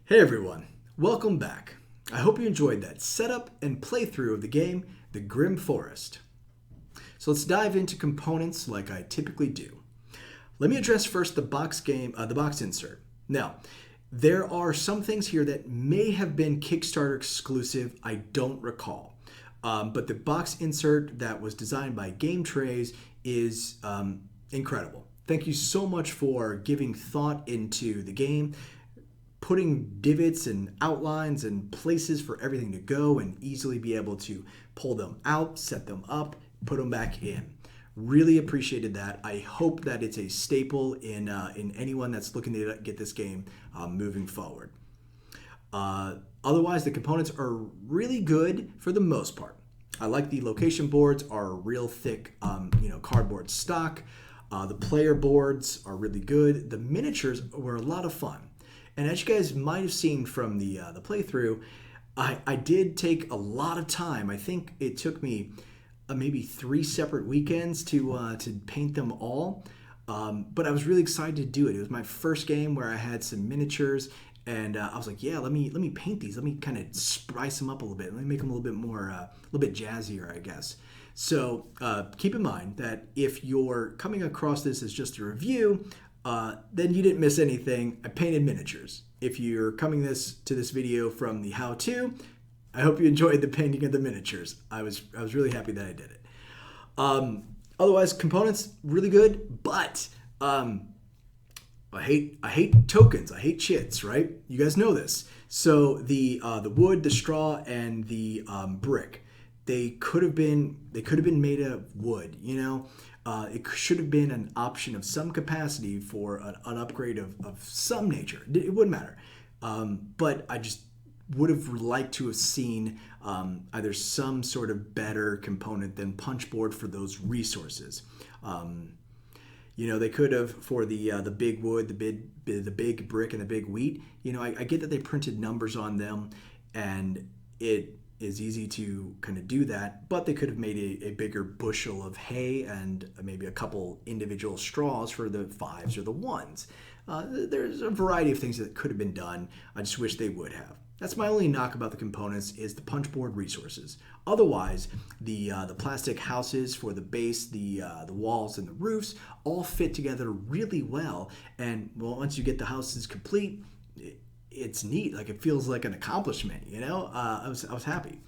Hey everyone, welcome back. I hope you enjoyed that setup and playthrough of the game, the Grimm Forest. So let's dive into components like I typically do. Let me address first the box insert. Now, there are some things here that may have been Kickstarter exclusive. I don't recall, but the box insert that was designed by Game Trays is incredible. Thank you so much for giving thought into the game, putting divots and outlines and places for everything to go and easily be able to pull them out, set them up, put them back in. Really appreciated that. I hope that it's a staple in anyone that's looking to get this game moving forward. Otherwise, the components are really good for the most part. I like the location boards are real thick, cardboard stock. The player boards are really good. The miniatures were a lot of fun. And as you guys might have seen from the playthrough, I did take a lot of time. I think it took me maybe 3 separate weekends to paint them all. But I was really excited to do it. It was my first game where I had some miniatures, and I was like, yeah, let me paint these. Let me kind of spice them up a little bit. Let me make them a little bit more, a little bit jazzier, I guess. So keep in mind that if you're coming across this as just a review, then you didn't miss anything. I painted miniatures. If you're coming to this video from the how-to, I hope you enjoyed the painting of the miniatures. I was really happy that I did it. Otherwise, components really good, but I hate tokens. I hate chits. Right? You guys know this. So the wood, the straw, and the brick, they could have been made of wood. It should have been an option of some capacity for an upgrade of some nature. It wouldn't matter. But I just would have liked to have seen either some sort of better component than punchboard for those resources. They could have for the big wood, the big brick, and the big wheat. I get that they printed numbers on them, and it is easy to kind of do that, but they could have made a bigger bushel of hay and maybe a couple individual straws for the 5s or the 1s. There's a variety of things that could have been done. I just wish they would have. That's my only knock about the components is the punchboard resources. Otherwise, the plastic houses for the base, the walls, and the roofs all fit together really well. And once you get the houses complete, it's neat. Like it feels like an accomplishment, I was happy.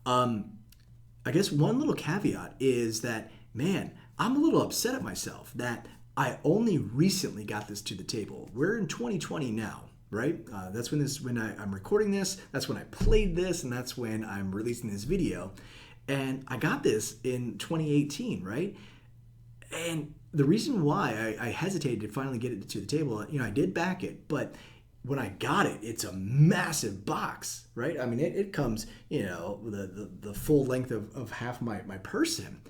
I guess one little caveat is that, man, I'm a little upset at myself that I only recently got this to the table. We're in 2020 now, right? That's when I'm recording this. That's when I played this, and that's when I'm releasing this video. And I got this in 2018, right? And the reason why I hesitated to finally get it to the table, I did back it, but when I got it, it's a massive box, right? I mean, it comes, the full length of half my person.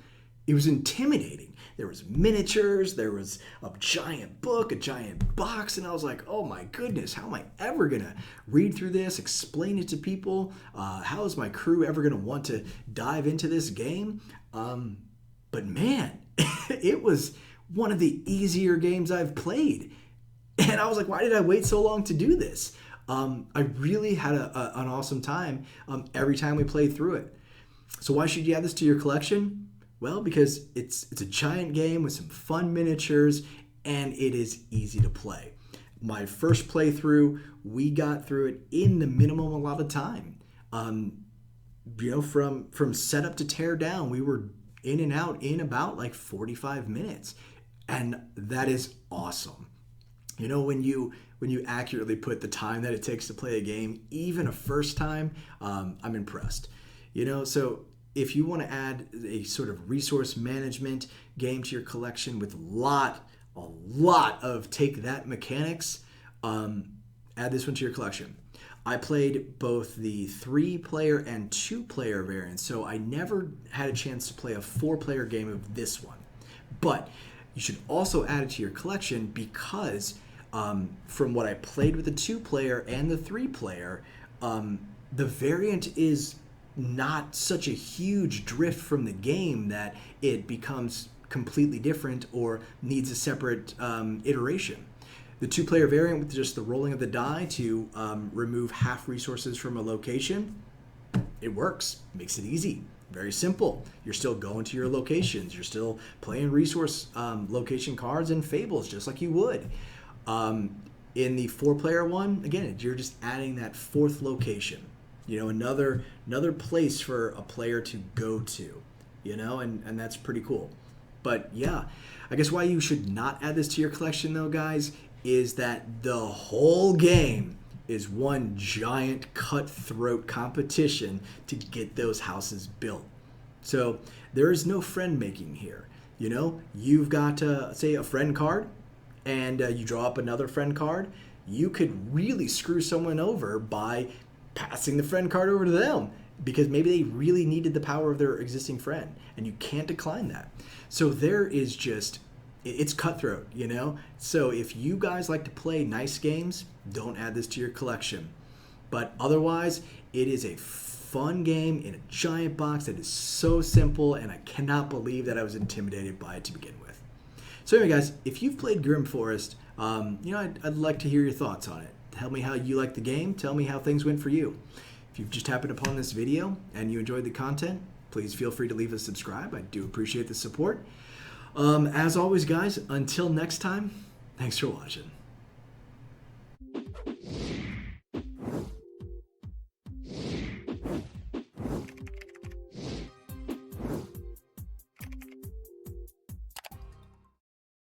It was intimidating. There was miniatures, there was a giant book, a giant box, and I was like, oh my goodness, how am I ever gonna read through this, explain it to people? How is my crew ever gonna want to dive into this game? But man, it was one of the easier games I've played. And I was like, why did I wait so long to do this? I really had an awesome time every time we played through it. So why should you add this to your collection? Well, because it's a giant game with some fun miniatures, and it is easy to play. My first playthrough, we got through it in the minimum allotted time. From setup to tear down, we were in and out in about like 45 minutes. And that is awesome. When you accurately put the time that it takes to play a game, even a first time, I'm impressed. So if you want to add a sort of resource management game to your collection with a lot of take that mechanics, add this one to your collection. I played both the 3-player and 2-player variants, so I never had a chance to play a 4-player game of this one. But you should also add it to your collection because from what I played with the 2-player and the 3-player, the variant is not such a huge drift from the game that it becomes completely different or needs a separate iteration. The 2-player variant with just the rolling of the die to remove half resources from a location, it works. Makes it easy. Very simple. You're still going to your locations. You're still playing resource location cards and fables just like you would. In the 4-player one, again, you're just adding that 4th location. Another place for a player to go to. And that's pretty cool. But yeah, I guess why you should not add this to your collection though, guys, is that the whole game is one giant cutthroat competition to get those houses built. So there is no friend making here. You've got, say, a friend card, and you draw up another friend card. You could really screw someone over by passing the friend card over to them, because maybe they really needed the power of their existing friend, and you can't decline that. So there is just, it's cutthroat, So if you guys like to play nice games, don't add this to your collection. But otherwise, it is a fun game in a giant box that is so simple, and I cannot believe that I was intimidated by it to begin with. So anyway, guys, if you've played Grimm Forest, I'd like to hear your thoughts on it. Tell me how you like the game. Tell me how things went for you. If you've just happened upon this video and you enjoyed the content, please feel free to leave a subscribe. I do appreciate the support. As always, guys, until next time, thanks for watching.